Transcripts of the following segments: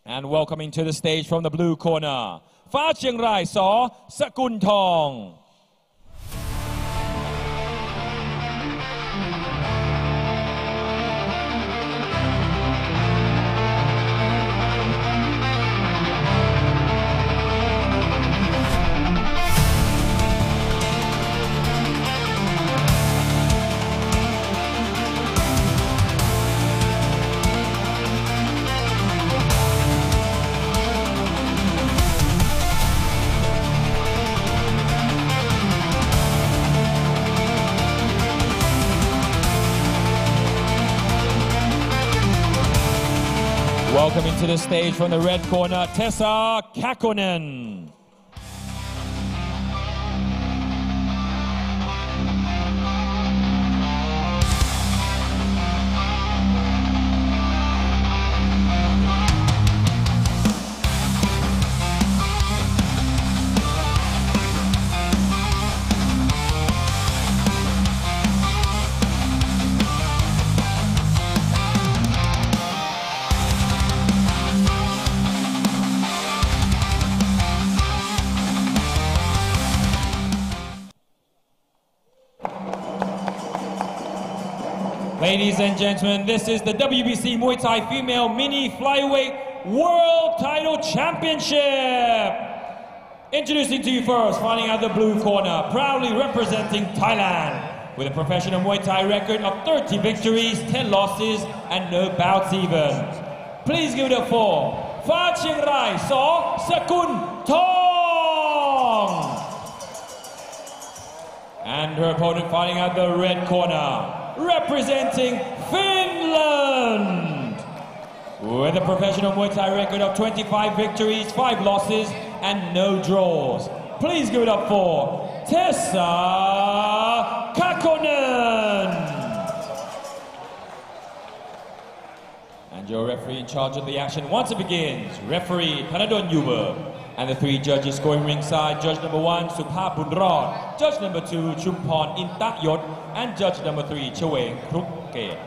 And welcoming to the stage from the blue corner, Fa Chiangaai Saw Sakunthong. Welcoming to the stage from the red corner, Tessa Kakkonen. Ladies and gentlemen, this is the WBC Muay Thai Female Mini Flyweight World Title Championship. Introducing to you first, fighting out the blue corner, proudly representing Thailand, with a professional Muay Thai record of 30 victories, 10 losses, and no bouts even. Please give it up for Fa Chiangaai Saw Sakunthong. And her opponent fighting out the red corner, representing Finland, with a professional Muay Thai record of 25 victories, 5 losses, and no draws. Please give it up for Tessa Kakkonen. And your referee in charge of the action once it begins, referee Panadon Yuber. And the 3 judges scoring ringside, judge number 1, Supha Bunrod, judge number 2, Chumpon Intayot, and judge number 3, Chaweng Krukke.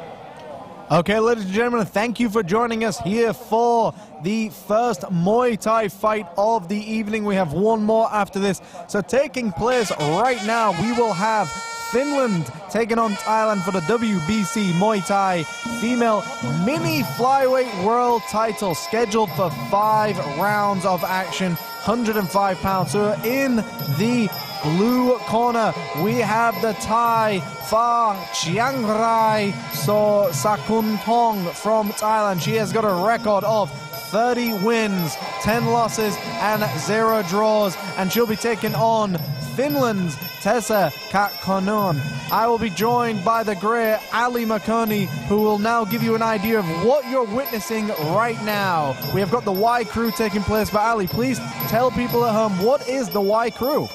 Okay, ladies and gentlemen, thank you for joining us here for the first Muay Thai fight of the evening. We have one more after this. So taking place right now, we will have Finland taking on Thailand for the WBC Muay Thai Female Mini Flyweight World title, scheduled for 5 rounds of action, 105 pounds. So in the blue corner, we have the Thai Fa Chiangaai Saw Sakunthong from Thailand. She has got a record of 30 wins, 10 losses, and 0 draws, and she'll be taking on Finland's Tessa Kakkonen. I will be joined by the great Ali Makoni, who will now give you an idea of what you're witnessing right now. We have got the Y Crew taking place, but Ali, please tell people at home, what is the Y Crew?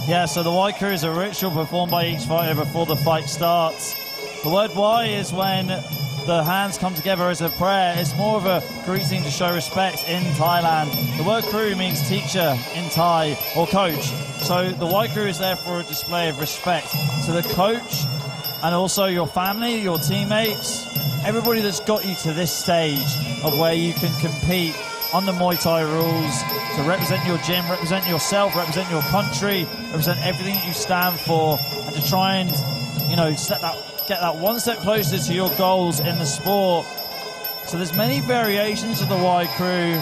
Yeah, so the Y Crew is a ritual performed by each fighter before the fight starts. The word Y is when the hands come together as a prayer. It's more of a greeting to show respect in Thailand. The word crew means teacher in Thai, or coach. So the Y Crew is there for a display of respect to the coach and also your family, your teammates, everybody that's got you to this stage of where you can compete on the Muay Thai rules, to represent your gym, represent yourself, represent your country, represent everything that you stand for, and to try and, you know, get that one step closer to your goals in the sport. So there's many variations of the Y Crew.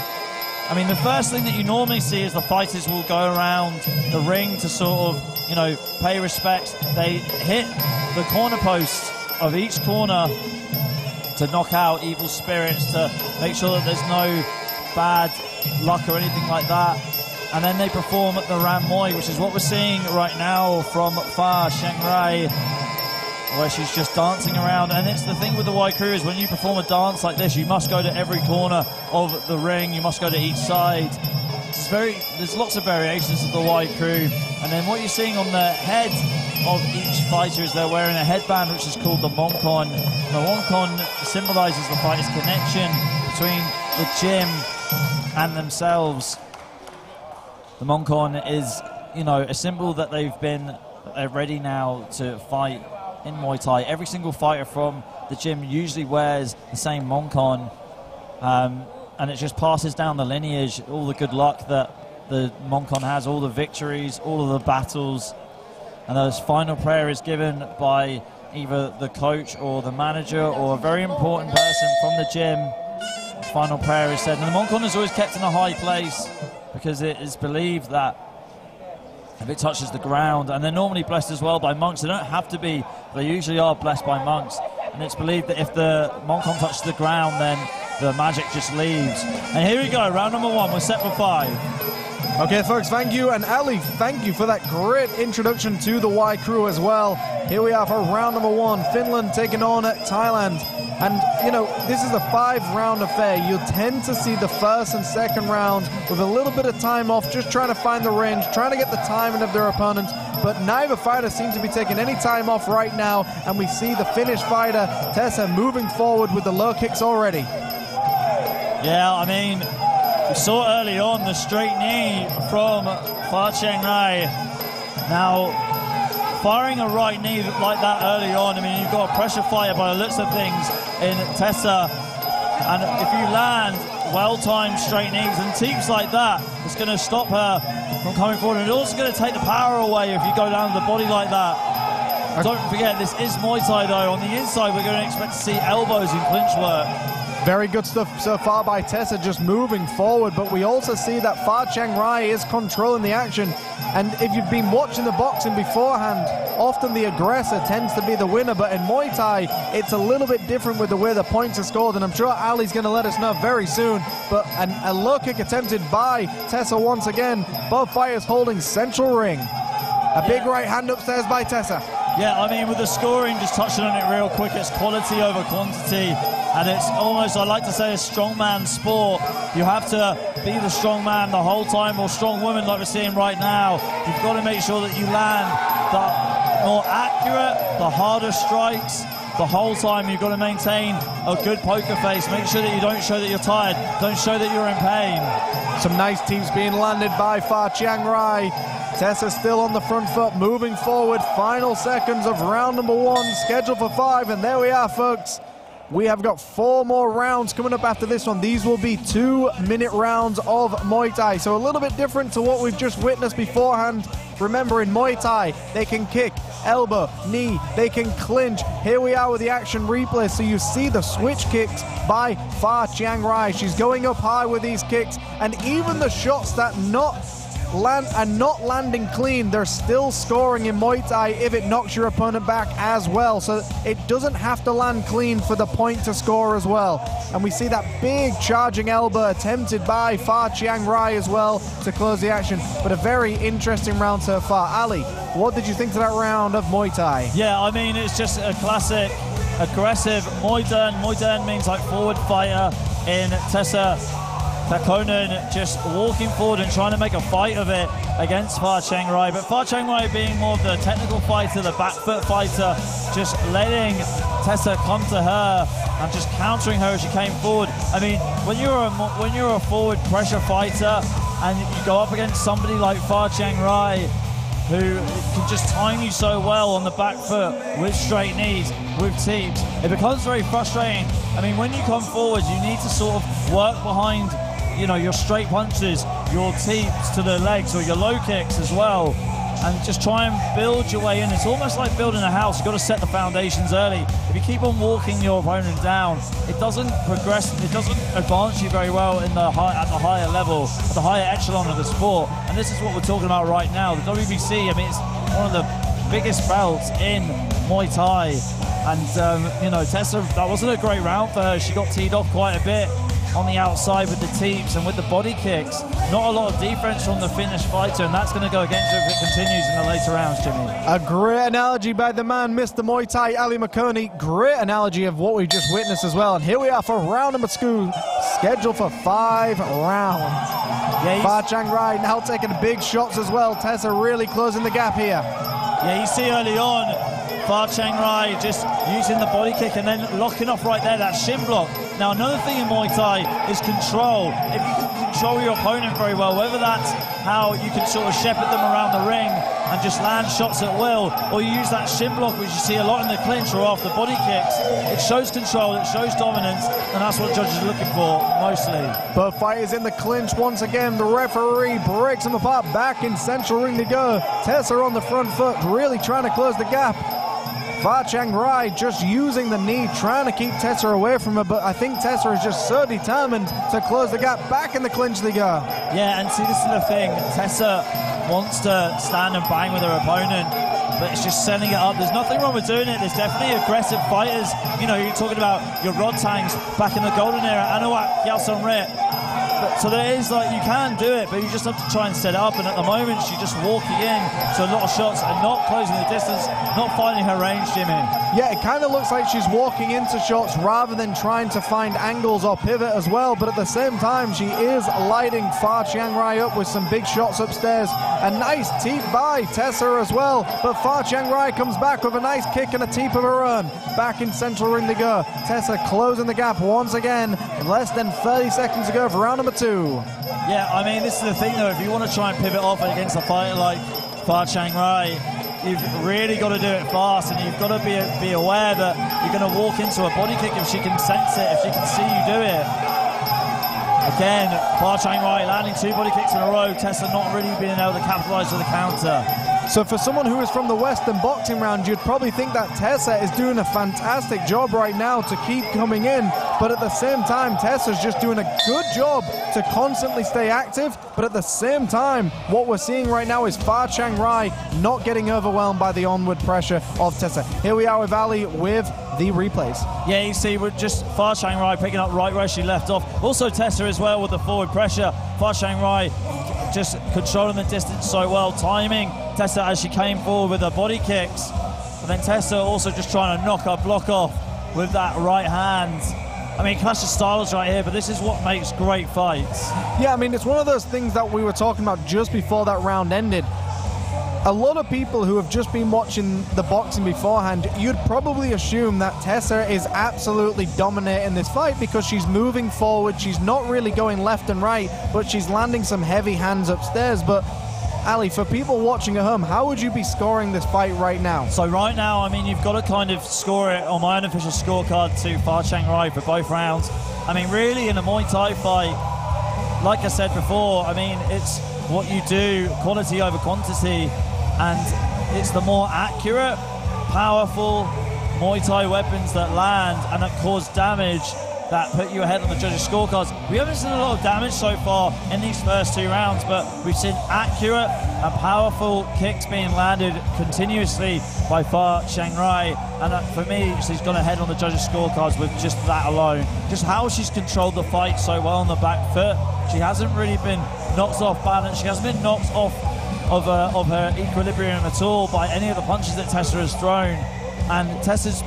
I mean, the first thing that you normally see is the fighters will go around the ring to sort of, you know, pay respects. They hit the corner post of each corner to knock out evil spirits, to make sure that there's no bad luck or anything like that. And then they perform at the Ram Moi, which is what we're seeing right now from Fa Chiangaai, where she's just dancing around. And it's the thing with the Y Crew is when you perform a dance like this, you must go to every corner of the ring, you must go to each side. There's lots of variations of the Y Crew. And then what you're seeing on the head of each fighter is they're wearing a headband which is called the Mongkon. The Mongkon symbolises the fighter's connection between the gym and themselves. The Mongkon is, you know, a symbol that they're ready now to fight in Muay Thai. Every single fighter from the gym usually wears the same Mongkon. and it just passes down the lineage, all the good luck that the Mongkon has, all the victories, all of the battles. And the final prayer is given by either the coach or the manager or a very important person from the gym. Final prayer is said. And the Mongkon is always kept in a high place because it is believed that if it touches the ground, and they're normally blessed as well by monks. They don't have to be, they usually are blessed by monks. And it's believed that if the Mongkon touches the ground, then the magic just leaves. And here we go, round number 1, we're set for 5. Okay, folks, thank you. And Ali, thank you for that great introduction to the Y crew as well. Here we are for round number 1, Finland taking on Thailand. And, you know, this is a 5-round affair. You'll tend to see the first and second round with a little bit of time off, just trying to find the range, trying to get the timing of their opponents. But neither fighter seems to be taking any time off right now. And we see the Finnish fighter, Tessa, moving forward with the low kicks already. Yeah, I mean, we saw early on the straight knee from Chiangaai. Now, firing a right knee like that early on, I mean, you've got a pressure fighter by the looks of things in Tessa. And if you land well-timed straight knees and teeps like that, it's going to stop her from coming forward. And it's also going to take the power away if you go down to the body like that. Don't forget, this is Muay Thai, though. On the inside, we're going to expect to see elbows in clinch work. Very good stuff so far by Tessa, just moving forward, but we also see that Chiangaai is controlling the action. And if you've been watching the boxing beforehand, often the aggressor tends to be the winner, but in Muay Thai, it's a little bit different with the way the points are scored, and I'm sure Ali's going to let us know very soon. But a low kick attempted by Tessa once again, both fighters holding central ring. A big right hand upstairs by Tessa. Yeah, I mean, with the scoring, just touching on it real quick, it's quality over quantity. And it's almost, I like to say, a strongman sport. You have to be the strong man the whole time, or strong woman like we're seeing right now. You've got to make sure that you land the more accurate, the harder strikes. The whole time you've got to maintain a good poker face. Make sure that you don't show that you're tired. Don't show that you're in pain. Some nice teams being landed by Chiangaai. Tessa still on the front foot, moving forward. Final seconds of round number 1, scheduled for 5. And there we are, folks. We have got 4 more rounds coming up after this one. These will be 2-minute rounds of Muay Thai. So a little bit different to what we've just witnessed beforehand. Remember, in Muay Thai, they can kick, elbow, knee, they can clinch. Here we are with the action replay. So you see the switch kicks by Chiangaai. She's going up high with these kicks. And even the shots that not landing clean, they're still scoring in Muay Thai if it knocks your opponent back as well. So it doesn't have to land clean for the point to score as well. And we see that big charging elbow attempted by Chiangaai as well to close the action. But a very interesting round so far. Ali, what did you think of that round of Muay Thai? Yeah, I mean, it's just a classic aggressive Muay Thai. Muay Thai means like forward fighter in Tessa. Kakkonen just walking forward and trying to make a fight of it against Chiangaai. But Chiangaai being more of the technical fighter, the back foot fighter, just letting Tessa come to her and just countering her as she came forward. I mean, when you're a forward pressure fighter and you go up against somebody like Chiangaai, who can just time you so well on the back foot with straight knees, with teeps, it becomes very frustrating. I mean, when you come forward, you need to sort of work behind, you know, your straight punches, your teeps to the legs, or your low kicks as well, and just try and build your way in. It's almost like building a house. You've got to set the foundations early. If you keep on walking your opponent down, it doesn't progress, it doesn't advance you very well in the at the higher level, at the higher echelon of the sport. And this is what we're talking about right now. The WBC, I mean, it's one of the biggest belts in Muay Thai. And, you know, Tessa, that wasn't a great round for her. She got teed off quite a bit on the outside with the teeps and with the body kicks. Not a lot of defense from the Finnish fighter, and that's going to go against her if it continues in the later rounds, Jimmy. A great analogy by the man, Mr. Muay Thai, Ali McConey. Great analogy of what we just witnessed as well. And here we are for round number 2, scheduled for 5 rounds. Yeah, Chiangaai now taking big shots as well. Tessa really closing the gap here. Yeah, you see early on, Chiangaai just using the body kick and then locking off right there, that shin block. Now, another thing in Muay Thai is control. If you can control your opponent very well, whether that's how you can sort of shepherd them around the ring, and just land shots at will, or you use that shin block, which you see a lot in the clinch or after body kicks. It shows control, it shows dominance, and that's what judges are looking for, mostly. Both fighters in the clinch once again. The referee breaks them apart. Back in central ring they go. Tessa on the front foot, really trying to close the gap. Chiangaai just using the knee, trying to keep Tessa away from her, but I think Tessa is just so determined to close the gap. Back in the clinch they go. Yeah, and see, this is the thing. Tessa wants to stand and bang with her opponent, but it's just sending it up. There's nothing wrong with doing it. There's definitely aggressive fighters. You know, you're talking about your Rod Tangs back in the golden era, Anawak, Yalson Rit. So there is, like, you can do it, but you just have to try and set it up. And at the moment, she's just walking in to a lot of shots and not closing the distance, not finding her range, Jimmy. Yeah, it kind of looks like she's walking into shots rather than trying to find angles or pivot as well. But at the same time, she is lighting Chiangaai up with some big shots upstairs. A nice teep by Tessa as well. But Chiangaai comes back with a nice kick and a teep of her own. Back in central ring they go. Tessa closing the gap once again. Less than 30 seconds to go for round number 2. Yeah, I mean, this is the thing though. If you want to try and pivot off against a fighter like Chiangaai, you've really got to do it fast, and you've got to be aware that you're going to walk into a body kick if she can sense it, if she can see you do it. Again, Chiangaai landing 2 body kicks in a row. Tessa not really being able to capitalize with the counter. So for someone who is from the Western boxing round, you'd probably think that Tessa is doing a fantastic job right now to keep coming in, but at the same time, Tessa's just doing a good job to constantly stay active, but at the same time, what we're seeing right now is Chiangaai not getting overwhelmed by the onward pressure of Tessa. Here we are with Ali with the replays. Yeah, you see, we're just Chiangaai picking up right where she left off. Also Tessa as well with the forward pressure. Chiangaai just controlling the distance so well, timing Tessa as she came forward with her body kicks. And then Tessa also just trying to knock her block off with that right hand. I mean, clash of styles right here, but this is what makes great fights. Yeah, I mean, it's one of those things that we were talking about just before that round ended. A lot of people who have just been watching the boxing beforehand, you'd probably assume that Tessa is absolutely dominating this fight because she's moving forward, she's not really going left and right, but she's landing some heavy hands upstairs. But Ali, for people watching at home, how would you be scoring this fight right now? So right now, I mean, you've got to kind of score it on my unofficial scorecard to Chiangaai for both rounds. I mean, really, in a Muay Thai fight, like I said before, I mean, it's what you do, quality over quantity, and it's the more accurate, powerful Muay Thai weapons that land and that cause damage that put you ahead on the judges' scorecards. We haven't seen a lot of damage so far in these first 2 rounds, but we've seen accurate and powerful kicks being landed continuously by Chiangaai, and for me, she's gone ahead on the judges' scorecards with just that alone. Just how she's controlled the fight so well on the back foot. She hasn't really been knocked off balance. She hasn't been knocked off of her equilibrium at all by any of the punches that Tessa has thrown. And Tessa's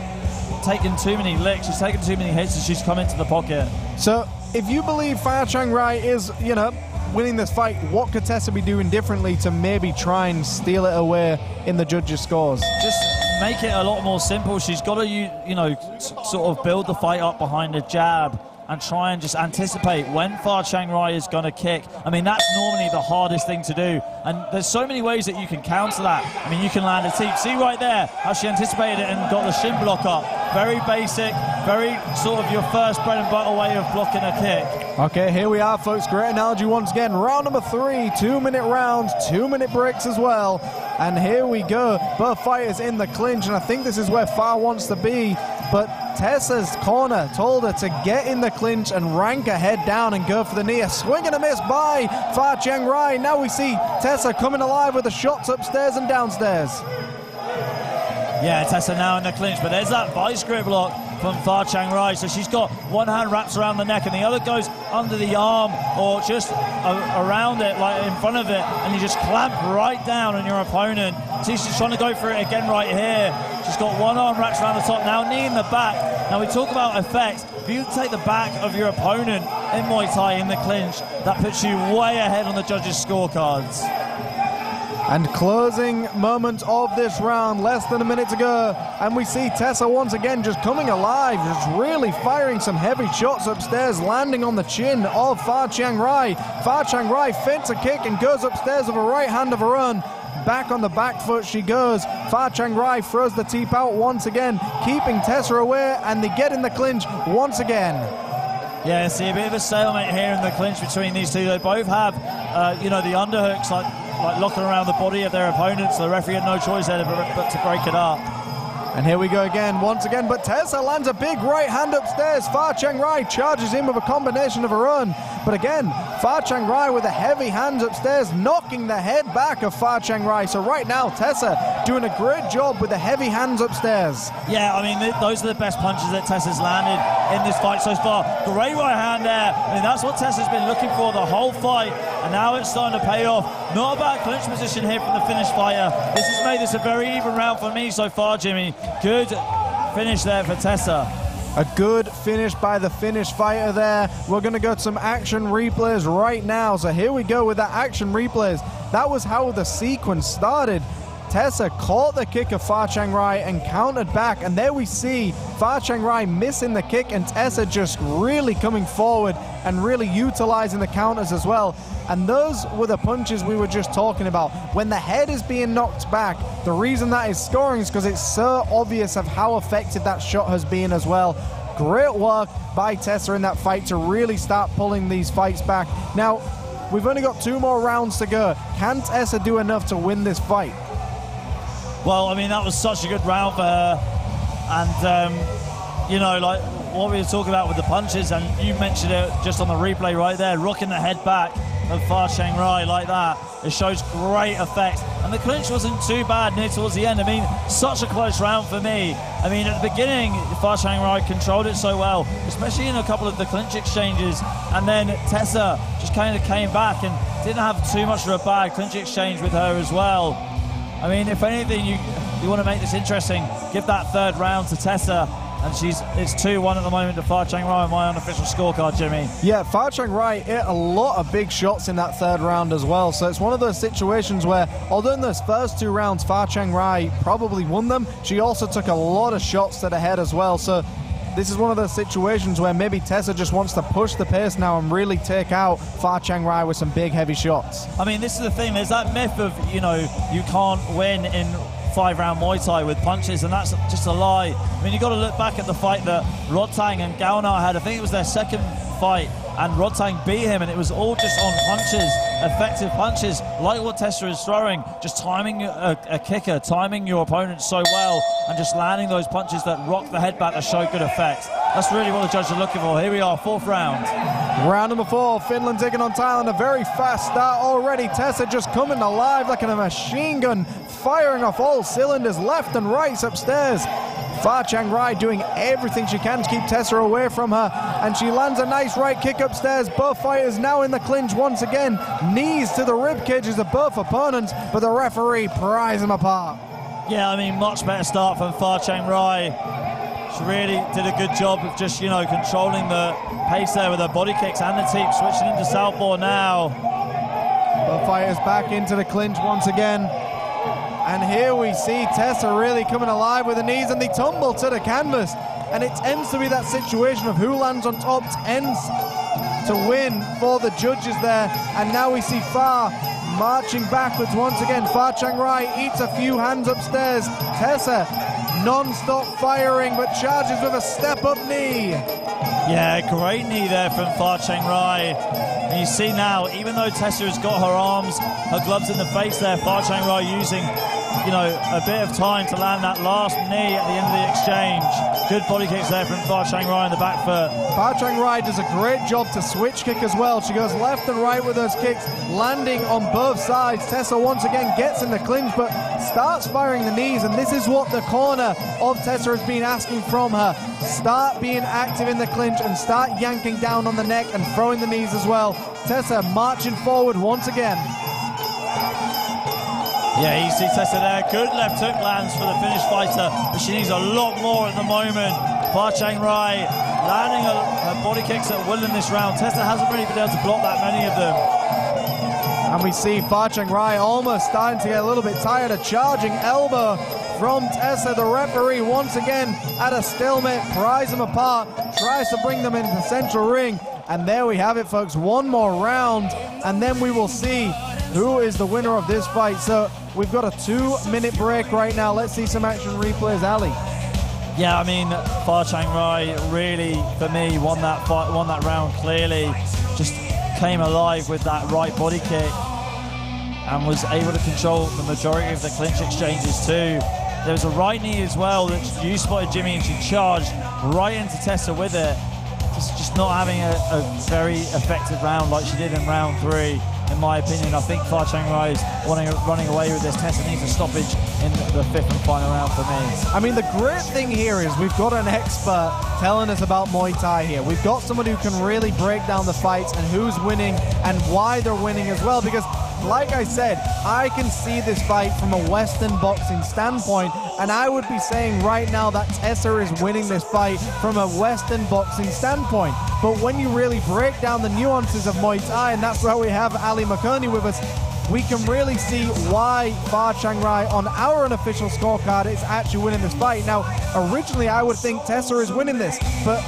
taken too many licks, she's taken too many hits as she's come into the pocket. So if you believe Chiangaai is, you know, winning this fight, what could Tessa be doing differently to maybe try and steal it away in the judges' scores? Just make it a lot more simple. She's got to, you know, sort of build the fight up behind a jab and try and just anticipate when Chiangaai is going to kick. I mean, that's normally the hardest thing to do. And there's so many ways that you can counter that. I mean, you can land a teep. See right there how she anticipated it and got the shin block up. Very basic, very sort of your first bread and butter way of blocking a kick. Okay, here we are, folks. Great analogy once again. Round number 3, 2-minute rounds, 2-minute breaks as well. And here we go. Both fighters in the clinch, and I think this is where Far wants to be. But Tessa's corner told her to get in the clinch and rank her head down and go for the knee. A swing and a miss by Chiangaai. Now we see Tessa coming alive with the shots upstairs and downstairs. Yeah, Tessa now in the clinch, but there's that vice grip block from Chiangaai. So she's got one hand wrapped around the neck and the other goes under the arm or just around it, like in front of it, and you just clamp right down on your opponent. See, she's trying to go for it again right here. She's got one arm wrapped around the top, now knee in the back. Now we talk about effects. If you take the back of your opponent in Muay Thai in the clinch, that puts you way ahead on the judges' scorecards. And closing moment of this round, less than a minute to go, and we see Tessa once again just coming alive, just really firing some heavy shots upstairs, landing on the chin of Chiangaai. Chiangaai feints a kick and goes upstairs with a right hand of her own. back on the back foot she goes. Fa Chiangaai throws the teep out once again, keeping Tessa away, and they get in the clinch once again. Yeah, see a bit of a stalemate here in the clinch between these two. They both have, you know, the underhooks like locking around the body of their opponents. The referee had no choice there but to break it up. And here we go again, once again, but Tessa lands a big right hand upstairs. Fa Chiangaai charges in with a combination of her own. But again, Fa Chiangaai with the heavy hands upstairs, knocking the head back of Fa Chiangaai. So right now, Tessa doing a great job with the heavy hands upstairs. Yeah, I mean, those are the best punches that Tessa's landed in this fight so far. Great right hand there. I mean, that's what Tessa's been looking for the whole fight. And now it's starting to pay off. Not a bad clinch position here from the Finnish fighter. This has made this a very even round for me so far, Jimmy. Good finish there for Tessa. A good finish by the Finnish fighter there. We're going to go to some action replays right now. So here we go with that action replays. That was how the sequence started. Tessa caught the kick of Fa Chiangaai and countered back. And there we see Fa Chiangaai missing the kick and Tessa just really coming forward and really utilizing the counters as well. And those were the punches we were just talking about. When the head is being knocked back, the reason that is scoring is because it's so obvious of how effective that shot has been as well. Great work by Tessa in that fight to really start pulling these fights back. Now, we've only got 2 more rounds to go. Can Tessa do enough to win this fight? Well, I mean, that was such a good round for her. And, you know, like what we were talking about with the punches, and you mentioned it just on the replay right there, rocking the head back of Fa Chiangaai like that. It shows great effect. And the clinch wasn't too bad near towards the end. I mean, such a close round for me. I mean, at the beginning, Fa Chiangaai controlled it so well, especially in a couple of the clinch exchanges. And then Tessa just kind of came back and didn't have too much of a bad clinch exchange with her as well. I mean, if anything, you want to make this interesting, give that 3rd round to Tessa. And it's 2-1 at the moment to Fa Chiangaai on my unofficial scorecard, Jimmy. Yeah, Fa Chiangaai hit a lot of big shots in that 3rd round as well. So it's one of those situations where, although in those first 2 rounds, Fa Chiangaai probably won them, she also took a lot of shots to the head as well. So this is one of those situations where maybe Tessa just wants to push the pace now and really take out Fa Chiangaai with some big, heavy shots. I mean, this is the thing. There's that myth of, you know, you can't win in 5-round Muay Thai with punches, and that's just a lie. I mean, you've got to look back at the fight that Rodtang and Gaonar had. I think it was their 2nd fight, and Rodtang beat him, and it was all just on punches, effective punches, like what Tessa is throwing, just timing a kicker, timing your opponent so well, and just landing those punches that rock the head back that show good effect. That's really what the judges are looking for. Here we are, 4th round. Round number 4, Finland taking on Thailand. A very fast start already. Tessa just coming alive like a machine gun, firing off all cylinders, left and right upstairs. Fa Chiangaai doing everything she can to keep Tessa away from her, and she lands a nice right kick upstairs. Both fighters now in the clinch once again. Knees to the rib cages of both opponents, but the referee pries them apart. Yeah, I mean, much better start from Fa Chiangaai. She really did a good job of just, you know, controlling the pace there with her body kicks and the teep, switching into southpaw now. Both fighters back into the clinch once again. And here we see Tessa really coming alive with the knees, and they tumble to the canvas. And it tends to be that situation of who lands on top ends to win for the judges there. And now we see Fa marching backwards once again. Fa Chiangaai eats a few hands upstairs. Tessa non-stop firing, but charges with a step-up knee. Yeah, great knee there from Fa Chiangaai. And you see now, even though Tessa has got her arms, her gloves in the face there, Fa Chiangaai using, you know, a bit of time to land that last knee at the end of the exchange. Good body kicks there from Fa Chiangaai on the back foot. Fa Chiangaai does a great job to switch kick as well. She goes left and right with those kicks, landing on both sides. Tessa once again gets in the clinch, but starts firing the knees, and this is what the corner of Tessa has been asking from her. Start being active in the clinch and start yanking down on the neck and throwing the knees as well. Tessa marching forward once again. Yeah, you see Tessa there. Good left hook lands for the Finnish fighter, but she needs a lot more at the moment. Fa Chiangaai landing her body kicks at will in this round. Tessa hasn't really been able to block that many of them. And we see Fa Chiangaai almost starting to get a little bit tired. A charging elbow from Tessa. The referee once again at a stalemate, pries them apart, tries to bring them into the central ring. And there we have it, folks. One more round, and then we will see who is the winner of this fight. So we've got a 2-minute break right now. Let's see some action replays, Ali. Yeah, I mean, Fa Chiangaai really, for me, won that fight, won that round clearly. Just came alive with that right body kick and was able to control the majority of the clinch exchanges too. There was a right knee as well that you spotted Jimmy, and she charged right into Tessa with it. Just not having a very effective round like she did in round 3. In my opinion, I think Fa Chiangaai is running away with this. Tessa needs a stoppage in the 5th and final round for me. I mean, the great thing here is we've got an expert telling us about Muay Thai here. We've got someone who can really break down the fights and who's winning and why they're winning as well, because like I said, I can see this fight from a Western boxing standpoint, and I would be saying right now that Tessa is winning this fight from a Western boxing standpoint. But when you really break down the nuances of Muay Thai, and that's why we have Ali McCurney with us, we can really see why Fa Chiangaai on our unofficial scorecard is actually winning this fight. Now, originally I would think Tessa is winning this, but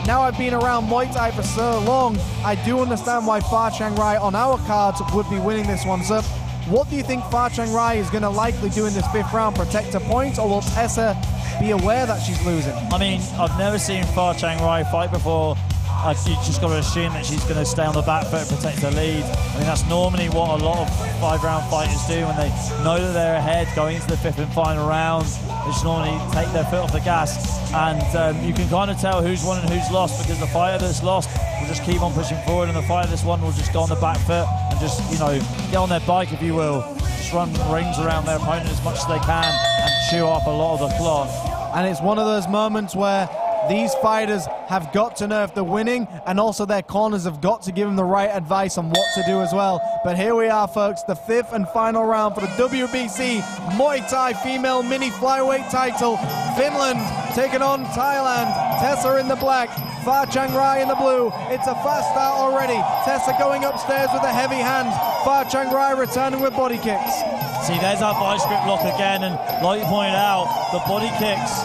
now I've been around Muay Thai for so long, I do understand why Fa Chiangaai on our cards would be winning this one. So what do you think Fa Chiangaai is going to likely do in this 5th round? Protect her points, or will Tessa be aware that she's losing? I mean, I've never seen Fa Chiangaai fight before. You just got to assume that she's going to stay on the back foot and protect her lead. I mean, that's normally what a lot of 5-round fighters do when they know that they're ahead going into the 5th and final round. They just normally take their foot off the gas, and you can kind of tell who's won and who's lost, because the fighter that's lost will just keep on pushing forward, and the fighter that's won will just go on the back foot and just, you know, get on their bike, if you will, just run rings around their opponent as much as they can and chew up a lot of the clock. And it's one of those moments where these fighters have got to know if they're winning, and also their corners have got to give them the right advice on what to do as well. But here we are, folks, the 5th and final round for the WBC Muay Thai female mini flyweight title. Finland taking on Thailand. Tessa in the black, Fa Chiangaai in the blue. It's a fast start already. Tessa going upstairs with a heavy hand. Fa Chiangaai returning with body kicks. See, there's our vice grip lock again, and like you pointed out, the body kicks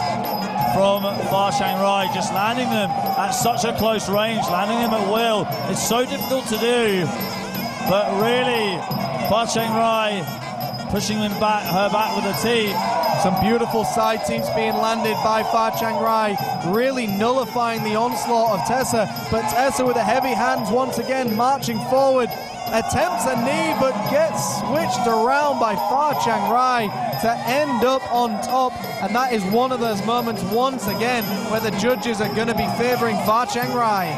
from Fa Chiangaai, just landing them at such a close range, landing them at will. It's so difficult to do, but really, Fa Chiangaai pushing them back, her back with a tee. Some beautiful side teeps being landed by Fa Chiangaai, really nullifying the onslaught of Tessa. But Tessa with the heavy hands once again marching forward. Attempts a knee, but gets switched around by Fa Chiangaai to end up on top. And that is one of those moments once again where the judges are going to be favoring Fa Chiangaai.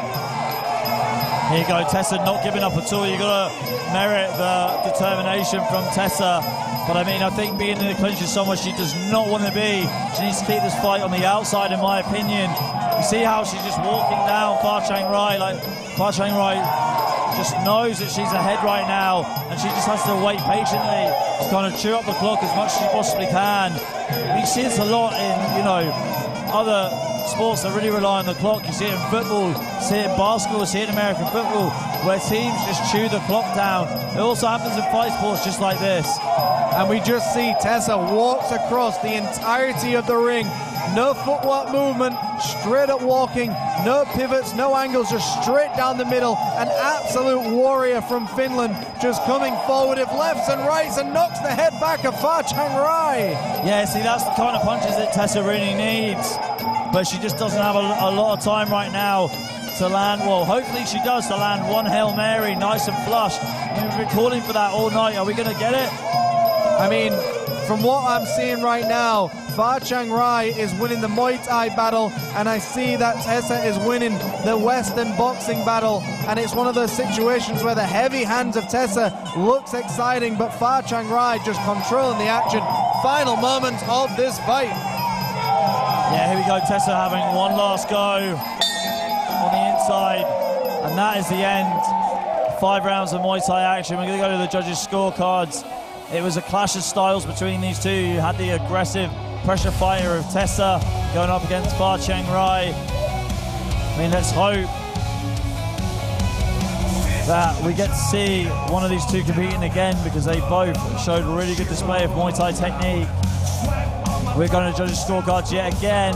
Here you go, Tessa not giving up at all. You've got to merit the determination from Tessa. But I mean, I think being in the clinch is somewhere she does not want to be. She needs to keep this fight on the outside, in my opinion. You see how she's just walking down Fa Chiangaai, like Fa Chiangaai just knows that she's ahead right now, and she just has to wait patiently to kind of chew up the clock as much as she possibly can. You see this a lot in, you know, other sports that really rely on the clock. You see it in football, you see it in basketball, you see it in American football, where teams just chew the clock down. It also happens in fight sports just like this. And we just see Tessa walks across the entirety of the ring. No footwork movement, straight up walking, no pivots, no angles, just straight down the middle. An absolute warrior from Finland, just coming forward with lefts and rights and knocks the head back of Fa Chiangaai. Yeah, see, that's the kind of punches that Tessa really needs. But she just doesn't have a lot of time right now to land, well, hopefully she does, to land one Hail Mary, nice and flush. We've been calling for that all night. Are we going to get it? I mean, from what I'm seeing right now, Fa Chiangaai is winning the Muay Thai battle, and I see that Tessa is winning the Western boxing battle. And it's one of those situations where the heavy hands of Tessa looks exciting, but Fa Chiangaai just controlling the action. Final moments of this fight. Yeah, here we go, Tessa having one last go on the inside, and that is the end. 5 rounds of Muay Thai action. We're going to go to the judges' scorecards. It was a clash of styles between these two. You had the aggressive pressure fighter of Tessa going up against Fa Chiangaai. I mean, let's hope that we get to see one of these two competing again, because they both showed a really good display of Muay Thai technique. We're going to judge the scorecards yet again.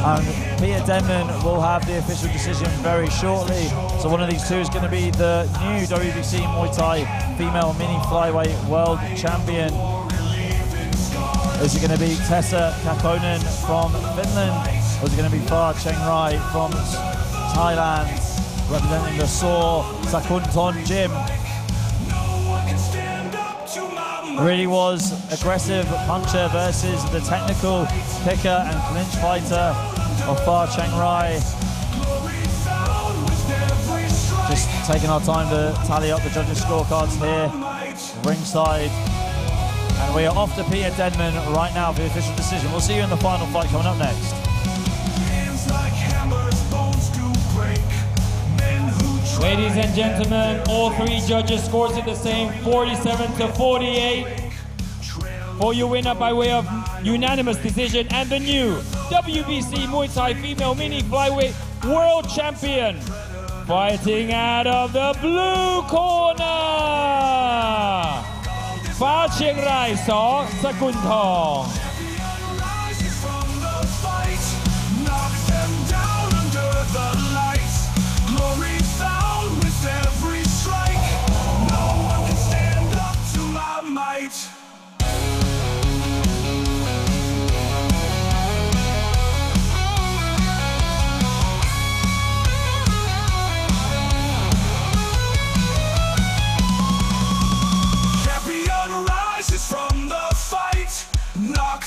And Peter Denman will have the official decision very shortly. So one of these two is going to be the new WBC Muay Thai female mini flyweight world champion. Is it going to be Tessa Kakkonen from Finland? Or is it going to be Chiangaai from Thailand, representing the sore Sakunthong gym? Really was aggressive puncher versus the technical picker and clinch fighter of Chiangaai. Just taking our time to tally up the judges' scorecards here, ringside. And we are off to Peter Denman right now for the official decision. We'll see you in the final fight coming up next. Ladies and gentlemen, all three judges scored it the same, 47-48. For your winner by way of unanimous decision and the new WBC Muay Thai female mini flyweight world champion, fighting out of the blue corner, Chiangaai Sakunthong. Champion rises from the fight, knock